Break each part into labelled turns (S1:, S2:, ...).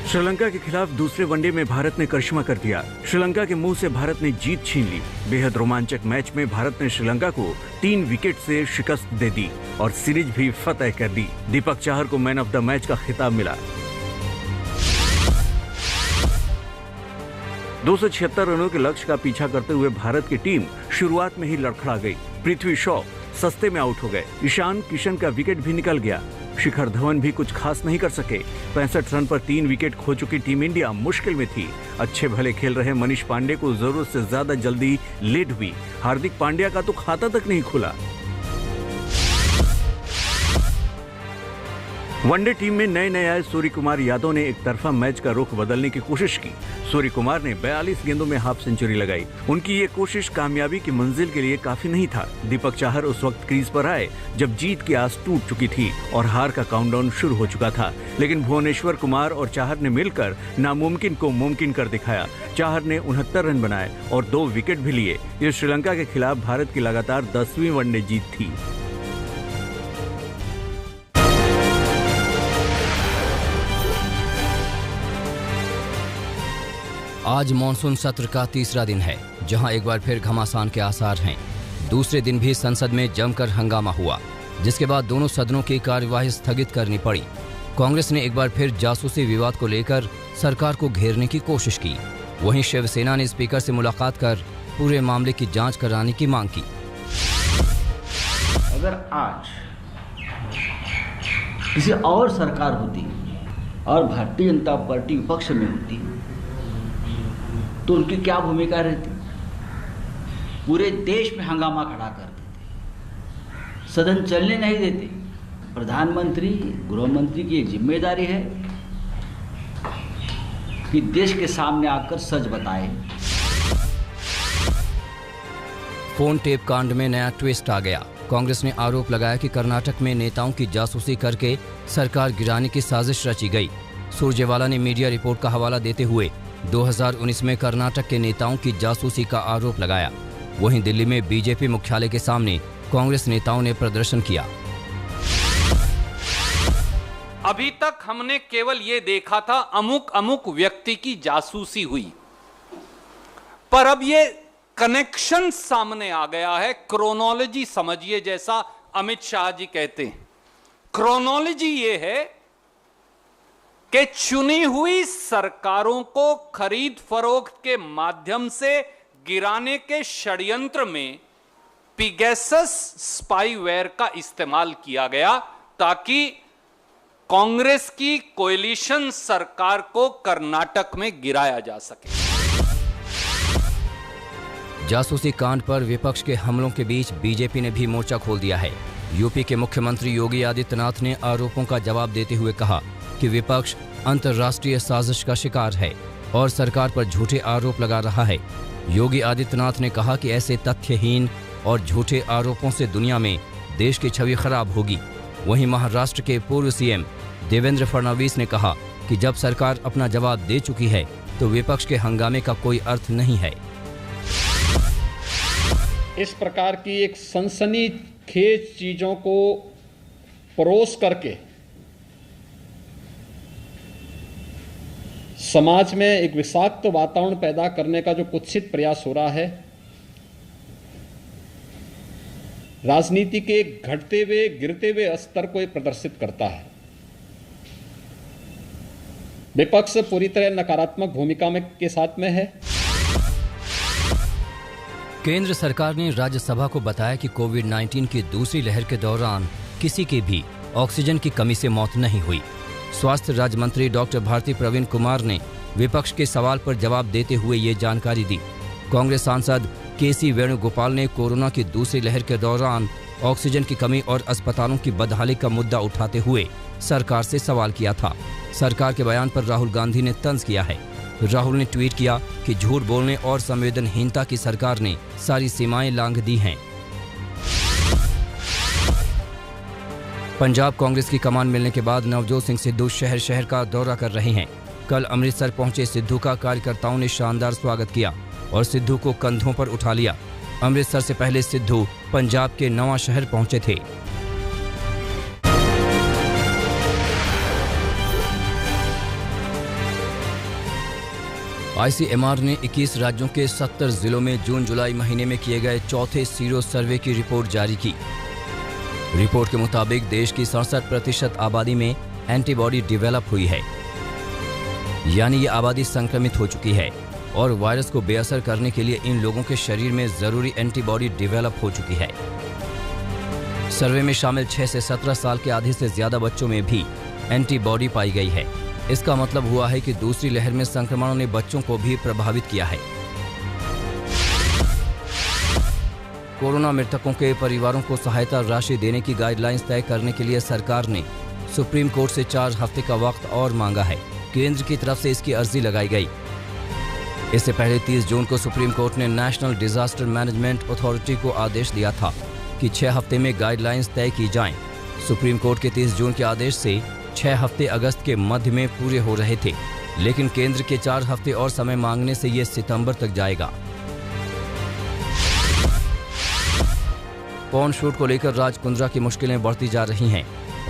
S1: श्रीलंका के खिलाफ दूसरे वनडे में भारत ने करिश्मा कर दिया। श्रीलंका के मुंह से भारत ने जीत छीन ली। बेहद रोमांचक मैच में भारत ने श्रीलंका को 3 विकेट से शिकस्त दे दी और सीरीज भी फतह कर दी। दीपक चाहर को मैन ऑफ द मैच का खिताब मिला। 276 रनों के लक्ष्य का पीछा करते हुए भारत की टीम शुरुआत में ही लड़खड़ा गई। पृथ्वी शॉ सस्ते में आउट हो गए। ईशान किशन का विकेट भी निकल गया। शिखर धवन भी कुछ खास नहीं कर सके। 65 रन पर 3 विकेट खो चुकी टीम इंडिया मुश्किल में थी। अच्छे भले खेल रहे मनीष पांडे को जरूरत से ज्यादा जल्दी लेट हुई। हार्दिक पांड्या का तो खाता तक नहीं खुला। वनडे टीम में नए आए सूर्य कुमार यादव ने एक तरफा मैच का रुख बदलने की कोशिश की। सूर्य कुमार ने 42 गेंदों में हाफ सेंचुरी लगाई। उनकी ये कोशिश कामयाबी की मंजिल के लिए काफी नहीं था। दीपक चाहर उस वक्त क्रीज पर आए जब जीत की आस टूट चुकी थी और हार का काउंटडाउन शुरू हो चुका था। लेकिन भुवनेश्वर कुमार और चाहर ने मिलकर नामुमकिन को मुमकिन कर दिखाया। चाहर ने 69 रन बनाए और 2 विकेट भी लिए। ये श्रीलंका के खिलाफ भारत की लगातार 10वीं वनडे जीत थी।
S2: आज मॉनसून सत्र का तीसरा दिन है, जहां एक बार फिर घमासान के आसार हैं। दूसरे दिन भी संसद में जमकर हंगामा हुआ, जिसके बाद दोनों सदनों की कार्यवाही स्थगित करनी पड़ी। कांग्रेस ने एक बार फिर जासूसी विवाद को लेकर सरकार को घेरने की कोशिश की। वहीं शिवसेना ने स्पीकर से मुलाकात कर पूरे मामले की जांच कराने की मांग की।
S3: अगर आज किसी और सरकार होती और भारतीय जनता पार्टी विपक्ष में होती तो उनकी क्या भूमिका रहती? पूरे देश में हंगामा खड़ा कर देते, सदन चलने नहीं देते। प्रधानमंत्री, गृह मंत्री की एक जिम्मेदारी है कि देश के सामने आकर सच बताए।
S2: फोन टेप कांड में नया ट्विस्ट आ गया। कांग्रेस ने आरोप लगाया कि कर्नाटक में नेताओं की जासूसी करके सरकार गिराने की साजिश रची गई। सुरजेवाला ने मीडिया रिपोर्ट का हवाला देते हुए 2019 में कर्नाटक के नेताओं की जासूसी का आरोप लगाया। वहीं दिल्ली में बीजेपी मुख्यालय के सामने कांग्रेस नेताओं ने प्रदर्शन किया।
S4: अभी तक हमने केवल ये देखा था अमुक व्यक्ति की जासूसी हुई, पर अब ये कनेक्शन सामने आ गया है। क्रोनोलॉजी समझिए, जैसा अमित शाह जी कहते हैं। क्रोनोलॉजी ये है कि चुनी हुई सरकारों को खरीद फरोख्त के माध्यम से गिराने के षड्यंत्र में पिगेसस स्पाईवेयर का इस्तेमाल किया गया, ताकि कांग्रेस की कोएलिशन सरकार को कर्नाटक में गिराया जा सके।
S2: जासूसी कांड पर विपक्ष के हमलों के बीच बीजेपी ने भी मोर्चा खोल दिया है। यूपी के मुख्यमंत्री योगी आदित्यनाथ ने आरोपों का जवाब देते हुए कहा कि विपक्ष अंतर्राष्ट्रीय साजिश का शिकार है और सरकार पर झूठे आरोप लगा रहा है। योगी आदित्यनाथ ने कहा कि ऐसे तथ्यहीन और झूठे आरोपों से दुनिया में देश की छवि खराब होगी। वहीं महाराष्ट्र के पूर्व सीएम देवेंद्र फडणवीस ने कहा कि जब सरकार अपना जवाब दे चुकी है तो विपक्ष के हंगामे का कोई अर्थ नहीं है।
S5: इस प्रकार की एक सनसनीखेज चीजों को परोस करके समाज में एक विषाक्त वातावरण पैदा करने का जो कुत्सित प्रयास हो रहा है, राजनीति के घटते हुए गिरते हुए स्तर को प्रदर्शित करता है। विपक्ष पूरी तरह नकारात्मक भूमिका में के साथ में है।
S2: केंद्र सरकार ने राज्यसभा को बताया कि कोविड-19 की दूसरी लहर के दौरान किसी की भी ऑक्सीजन की कमी से मौत नहीं हुई। स्वास्थ्य राज्य मंत्री डॉक्टर भारती प्रवीण कुमार ने विपक्ष के सवाल पर जवाब देते हुए ये जानकारी दी। कांग्रेस सांसद केसी वेणुगोपाल ने कोरोना की दूसरी लहर के दौरान ऑक्सीजन की कमी और अस्पतालों की बदहाली का मुद्दा उठाते हुए सरकार से सवाल किया था। सरकार के बयान पर राहुल गांधी ने तंज किया है। राहुल ने ट्वीट किया कि झूठ बोलने और संवेदनहीनता की सरकार ने सारी सीमाएं लांघ दी हैं। पंजाब कांग्रेस की कमान मिलने के बाद नवजोत सिंह सिद्धू शहर शहर का दौरा कर रहे हैं। कल अमृतसर पहुंचे सिद्धू का कार्यकर्ताओं ने शानदार स्वागत किया और सिद्धू को कंधों पर उठा लिया। अमृतसर से पहले सिद्धू पंजाब के नवां शहर पहुंचे थे। ICMR ने 21 राज्यों के 70 जिलों में जून-जुलाई महीने में किए गए चौथे सीरो सर्वे की रिपोर्ट जारी की। रिपोर्ट के मुताबिक देश की 67% आबादी में एंटीबॉडी डेवलप हुई है, यानी ये आबादी संक्रमित हो चुकी है और वायरस को बेअसर करने के लिए इन लोगों के शरीर में जरूरी एंटीबॉडी डेवलप हो चुकी है। सर्वे में शामिल 6 से 17 साल के आधे से ज्यादा बच्चों में भी एंटीबॉडी पाई गई है। इसका मतलब हुआ है कि दूसरी लहर में संक्रमण ने बच्चों को भी प्रभावित किया है। कोरोना मृतकों के परिवारों को सहायता राशि देने की गाइडलाइंस तय करने के लिए सरकार ने सुप्रीम कोर्ट से 4 हफ्ते का वक्त और मांगा है। केंद्र की तरफ से इसकी अर्जी लगाई गई। इससे पहले 30 जून को सुप्रीम कोर्ट ने नेशनल डिजास्टर मैनेजमेंट अथॉरिटी को आदेश दिया था कि 6 हफ्ते में गाइडलाइंस तय की जाएं। सुप्रीम कोर्ट के 30 जून के आदेश से 6 हफ्ते अगस्त के मध्य में पूरे हो रहे थे, लेकिन केंद्र के 4 हफ्ते और समय मांगने से ये सितंबर तक जाएगा। पॉर्न शूट को लेकर राज कुंद्रा की मुश्किलें बढ़ती जा रही हैं।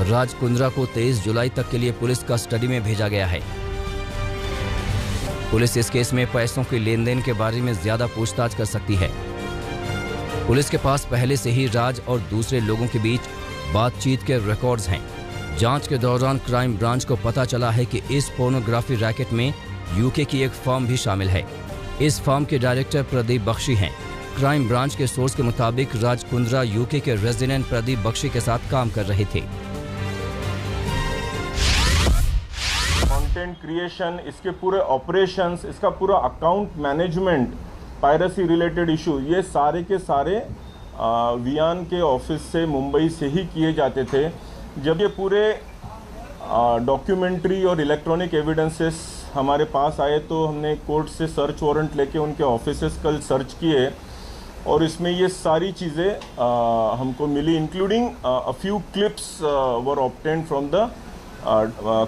S2: राज कुंद्रा को 23 जुलाई तक के लिए पुलिस कस्टडी में भेजा गया है। पुलिस इस केस में पैसों के लेन देन के बारे में ज्यादा पूछताछ कर सकती है। पुलिस के पास पहले से ही राज और दूसरे लोगों के बीच बातचीत के रिकॉर्ड्स हैं। जांच के दौरान क्राइम ब्रांच को पता चला है कि इस पोर्नोग्राफी रैकेट में यूके की एक फर्म भी शामिल है। इस फर्म के डायरेक्टर प्रदीप बख्शी हैं। क्राइम ब्रांच के सोर्स के मुताबिक राज कुंद्रा यूके के रेजिडेंट प्रदीप बख्शी के साथ काम कर रहे थे।
S6: कंटेंट क्रिएशन, इसके पूरे ऑपरेशंस, इसका पूरा account management, piracy related issue, ये सारे के सारे वियान के ऑफिस से मुंबई से ही किए जाते थे। जब ये पूरे डॉक्यूमेंट्री और इलेक्ट्रॉनिक एविडेंसेस हमारे पास आए तो हमने कोर्ट से सर्च वारंट लेके उनके ऑफिसेस कल सर्च किए और इसमें ये सारी चीज़ें हमको मिली, including a few clips were obtained from the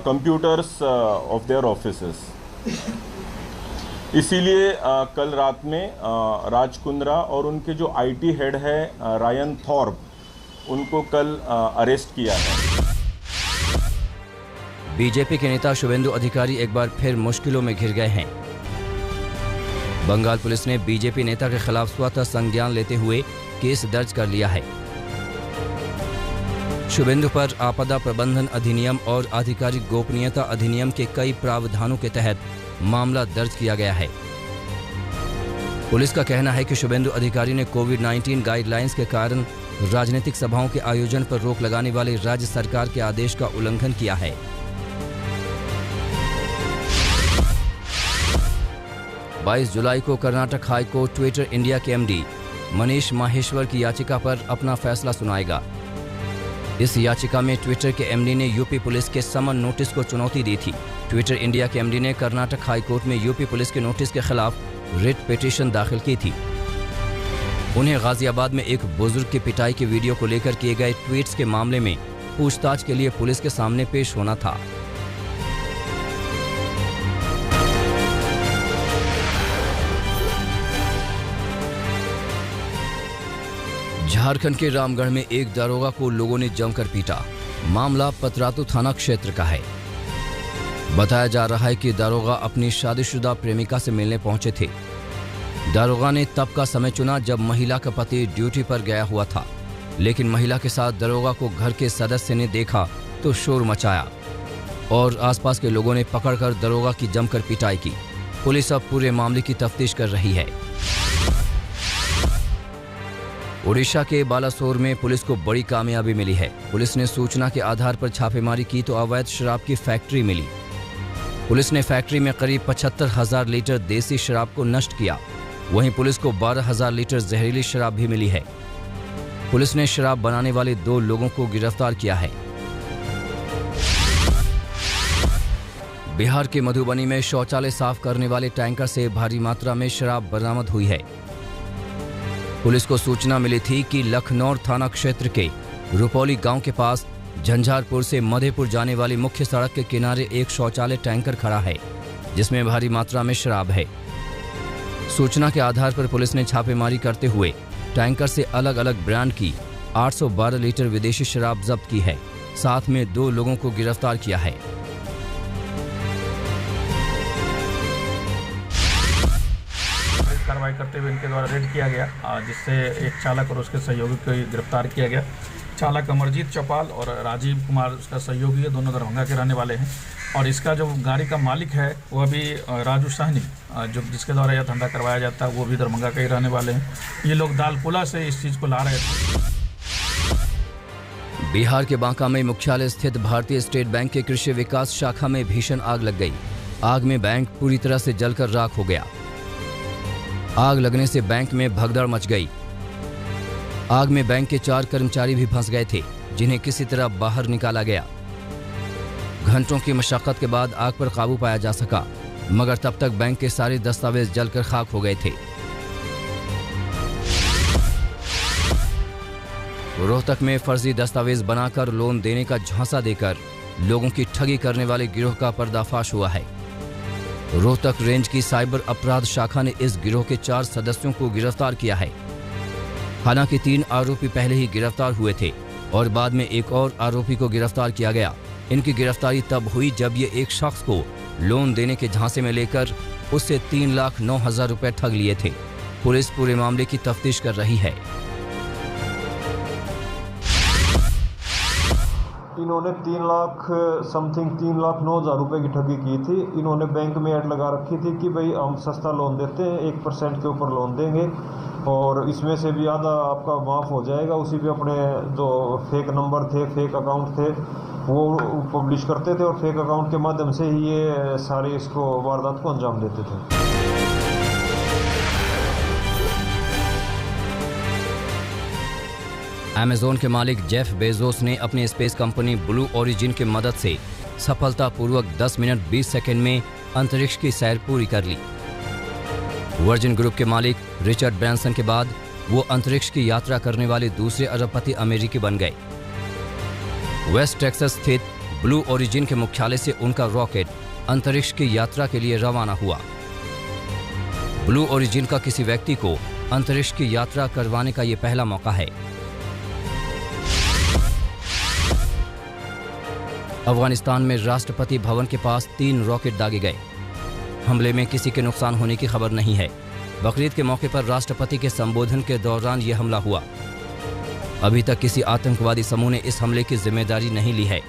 S6: computers of their offices. इसीलिए कल रात में राज कुंद्रा और उनके जो आईटी हेड है रायन थॉर्प, उनको कल अरेस्ट किया है।
S2: बीजेपी के नेता शुभेंदु अधिकारी एक बार फिर मुश्किलों में घिर गए हैं। बंगाल पुलिस ने बीजेपी नेता के खिलाफ स्वतः संज्ञान लेते हुए केस दर्ज कर लिया है। शुभेंदु पर आपदा प्रबंधन अधिनियम और आधिकारिक गोपनीयता अधिनियम के कई प्रावधानों के तहत मामला दर्ज किया गया है। पुलिस का कहना है कि शुभेंदु अधिकारी ने कोविड-19 गाइडलाइंस के कारण राजनीतिक सभाओं के आयोजन पर रोक लगाने वाले राज्य सरकार के आदेश का उल्लंघन किया है। बाईस जुलाई को Karnataka high court Twitter India के एमडी मनीष माहेश्वर की याचिका पर अपना फैसला सुनाएगा। इस याचिका में ट्विटर के एमडी ने यूपी पुलिस के समन नोटिस को चुनौती दी थी। ट्विटर इंडिया के एमडी ने कर्नाटक हाई कोर्ट में यूपी पुलिस के नोटिस के खिलाफ रिट पिटीशन दाखिल की थी। उन्हें गाजियाबाद में एक बुजुर्ग की पिटाई के वीडियो को लेकर किए गए ट्वीट्स के मामले में पूछताछ के लिए पुलिस के सामने पेश होना था। झारखंड के रामगढ़ में एक दारोगा को लोगों ने जमकर पीटा। मामला पतरातू थाना क्षेत्र का है। बताया जा रहा है कि दारोगा अपनी शादीशुदा प्रेमिका से मिलने पहुंचे थे। दारोगा ने तब का समय चुना जब महिला का पति ड्यूटी पर गया हुआ था, लेकिन महिला के साथ दारोगा को घर के सदस्य ने देखा तो शोर मचाया और आसपास के लोगों ने पकड़कर दारोगा की जमकर पिटाई की। पुलिस अब पूरे मामले की तफ्तीश कर रही है। ओडिशा के बालासोर में पुलिस को बड़ी कामयाबी मिली है। पुलिस ने सूचना के आधार पर छापेमारी की तो अवैध शराब की फैक्ट्री मिली। पुलिस ने फैक्ट्री में करीब 75,000 लीटर देसी शराब को नष्ट किया। वहीं पुलिस को 12,000 लीटर जहरीली शराब भी मिली है। पुलिस ने शराब बनाने वाले 2 लोगों को गिरफ्तार किया है। बिहार के मधुबनी में शौचालय साफ करने वाले टैंकर से भारी मात्रा में शराब बरामद हुई है। पुलिस को सूचना मिली थी कि लखनौर थाना क्षेत्र के रुपौली गांव के पास झंझारपुर से मधेपुर जाने वाली मुख्य सड़क के किनारे एक शौचालय टैंकर खड़ा है, जिसमें भारी मात्रा में शराब है। सूचना के आधार पर पुलिस ने छापेमारी करते हुए टैंकर से अलग अलग ब्रांड की 812 लीटर विदेशी शराब जब्त की है। साथ में 2 लोगों को गिरफ्तार किया है।
S7: कार्रवाई करते हुए इनके द्वारा रेड किया गया, जिससे एक चालक और उसके सहयोगी को गिरफ्तार किया गया। चालक अमरजीत चौपाल और राजीव कुमार उसका सहयोगी है, दोनों दरभंगा के रहने वाले हैं। और इसका जो गाड़ी का मालिक है वह भी राजू साहनी, जो जिसके द्वारा यह धंधा करवाया जाता है, वो भी दरभंगा के ही रहने वाले हैं। ये लोग दालपुला से इस चीज़ को ला रहे थे।
S2: बिहार के बांका में मुख्यालय स्थित भारतीय स्टेट बैंक के कृषि विकास शाखा में भीषण आग लग गई। आग में बैंक पूरी तरह से जलकर राख हो गया। आग लगने से बैंक में भगदड़ मच गई। आग में बैंक के 4 कर्मचारी भी फंस गए थे, जिन्हें किसी तरह बाहर निकाला गया। घंटों की मशक्कत के बाद आग पर काबू पाया जा सका, मगर तब तक बैंक के सारे दस्तावेज जलकर खाक हो गए थे। रोहतक में फर्जी दस्तावेज बनाकर लोन देने का झांसा देकर लोगों की ठगी करने वाले गिरोह का पर्दाफाश हुआ है। रोहतक रेंज की साइबर अपराध शाखा ने इस गिरोह के 4 सदस्यों को गिरफ्तार किया है। हालांकि 3 आरोपी पहले ही गिरफ्तार हुए थे और बाद में एक और आरोपी को गिरफ्तार किया गया। इनकी गिरफ्तारी तब हुई जब ये एक शख्स को लोन देने के झांसे में लेकर उससे 3,09,000 रुपए ठग लिए थे। पुलिस पूरे मामले की तफ्तीश कर रही है।
S8: इन्होंने 3,09,000 रुपए की ठगी की थी। इन्होंने बैंक में ऐड लगा रखी थी कि भाई हम सस्ता लोन देते हैं, 1% के ऊपर लोन देंगे और इसमें से भी आधा आपका माफ़ हो जाएगा। उसी पे अपने जो फेक नंबर थे, फेक अकाउंट थे, वो पब्लिश करते थे और फेक अकाउंट के माध्यम से ही ये सारे इसको वारदात को अंजाम देते थे।
S2: अमेज़न के मालिक जेफ बेजोस ने अपनी स्पेस कंपनी ब्लू ओरिजिन की मदद से सफलतापूर्वक 10 मिनट 20 सेकंड में अंतरिक्ष की सैर पूरी कर ली। वर्जिन ग्रुप के मालिक रिचर्ड ब्रैंसन के बाद वो अंतरिक्ष की यात्रा करने वाले दूसरे अरबपति अमेरिकी बन गए। वेस्ट टेक्सास स्थित ब्लू ओरिजिन के मुख्यालय से उनका रॉकेट अंतरिक्ष की यात्रा के लिए रवाना हुआ। ब्लू ओरिजिन का किसी व्यक्ति को अंतरिक्ष की यात्रा करवाने का यह पहला मौका है। अफगानिस्तान में राष्ट्रपति भवन के पास 3 रॉकेट दागे गए। हमले में किसी के नुकसान होने की खबर नहीं है। बकरीद के मौके पर राष्ट्रपति के संबोधन के दौरान यह हमला हुआ। अभी तक किसी आतंकवादी समूह ने इस हमले की जिम्मेदारी नहीं ली है।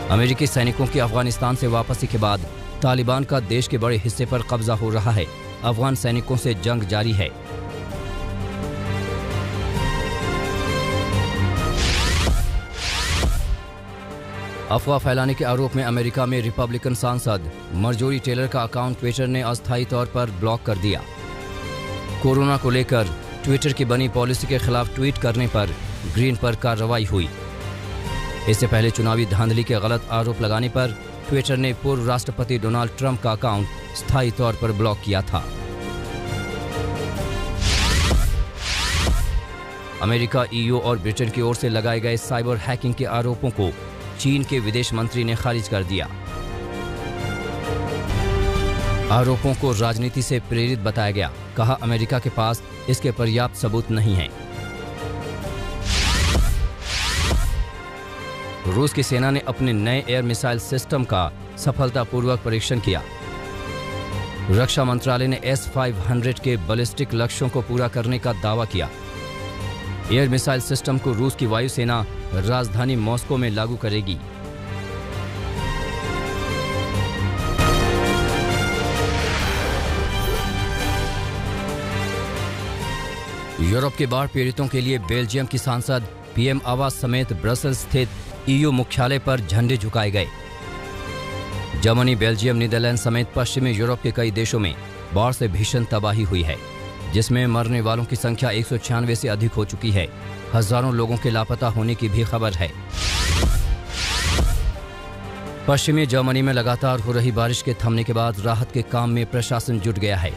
S2: अमेरिकी सैनिकों की अफगानिस्तान से वापसी के बाद तालिबान का देश के बड़े हिस्से पर कब्जा हो रहा है। अफगान सैनिकों से जंग जारी है। अफवाह फैलाने के आरोप में अमेरिका में रिपब्लिकन सांसद मर्जोरी टेलर का अकाउंट ट्विटर ने अस्थायी तौर पर ब्लॉक कर दिया। कोरोना को लेकर ट्विटर की बनी पॉलिसी के खिलाफ ट्वीट करने पर ग्रीन पर कार्रवाई हुई। इससे पहले चुनावी धांधली के गलत आरोप लगाने पर ट्विटर ने पूर्व राष्ट्रपति डोनाल्ड ट्रंप का अकाउंट स्थायी तौर पर ब्लॉक किया था। अमेरिका, ईयू और ब्रिटेन की ओर से लगाए गए साइबर हैकिंग के आरोपों को चीन के विदेश मंत्री ने खारिज कर दिया। आरोपों को राजनीति से प्रेरित बताया गया। कहा, अमेरिका के पास इसके पर्याप्त सबूत नहीं है। रूस की सेना ने अपने नए एयर मिसाइल सिस्टम का सफलतापूर्वक परीक्षण किया। रक्षा मंत्रालय ने S-500 के बैलिस्टिक लक्ष्यों को पूरा करने का दावा किया। एयर मिसाइल सिस्टम को रूस की वायुसेना राजधानी मॉस्को में लागू करेगी। यूरोप के बाढ़ पीड़ितों के लिए बेल्जियम की सांसद पीएम आवास समेत ब्रसेल्स स्थित ईयू मुख्यालय पर झंडे झुकाए गए। जर्मनी, बेल्जियम, नीदरलैंड समेत पश्चिमी यूरोप के कई देशों में बाढ़ से भीषण तबाही हुई है, जिसमें मरने वालों की संख्या 196 से अधिक हो चुकी है। हजारों लोगों के लापता होने की भी खबर है। पश्चिमी जर्मनी में लगातार हो रही बारिश के थमने के बाद राहत के काम में प्रशासन जुट गया है।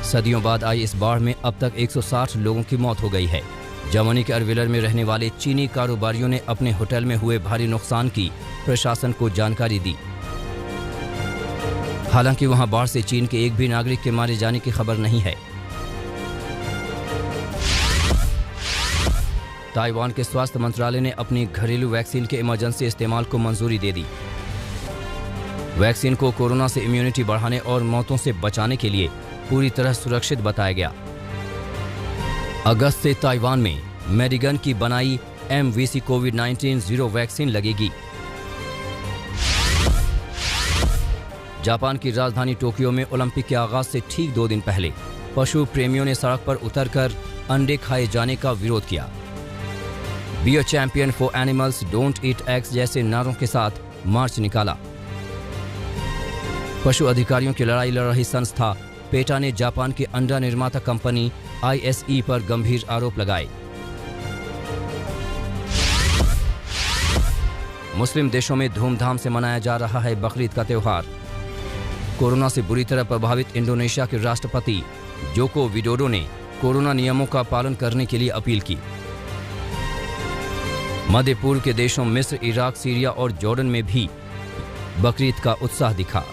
S2: सदियों बाद आई इस बाढ़ में अब तक 160 लोगों की मौत हो गई है। जर्मनी के अरविलर में रहने वाले चीनी कारोबारियों ने अपने होटल में हुए भारी नुकसान की प्रशासन को जानकारी दी। हालांकि वहां बाढ़ से चीन के एक भी नागरिक के मारे जाने की खबर नहीं है। ताइवान के स्वास्थ्य मंत्रालय ने अपनी घरेलू वैक्सीन के इमरजेंसी इस्तेमाल को मंजूरी दे दी। वैक्सीन को कोरोना से इम्यूनिटी बढ़ाने और मौतों से बचाने के लिए पूरी तरह सुरक्षित बताया गया। अगस्त से ताइवान में मेडिगन की बनाई MVC कोविड-19 जीरो वैक्सीन लगेगी। जापान की राजधानी टोक्यो में ओलंपिक के आगाज से ठीक 2 दिन पहले पशु प्रेमियों ने सड़क पर उतरकर अंडे खाए जाने का विरोध किया। Be a champion for animals, don't eat eggs जैसे नारों के साथ मार्च निकाला। पशु अधिकारियों की लड़ाई लड़ रही संस्था पेटा ने जापान की अंडा निर्माता कंपनी ISE पर गंभीर आरोप लगाए। मुस्लिम देशों में धूमधाम से मनाया जा रहा है बकरीद का त्योहार। कोरोना से बुरी तरह प्रभावित इंडोनेशिया के राष्ट्रपति जोको विडोडो ने कोरोना नियमों का पालन करने के लिए अपील की। मध्य पूर्व के देशों मिस्र, इराक, सीरिया और जॉर्डन में भी बकरीद का उत्साह दिखा।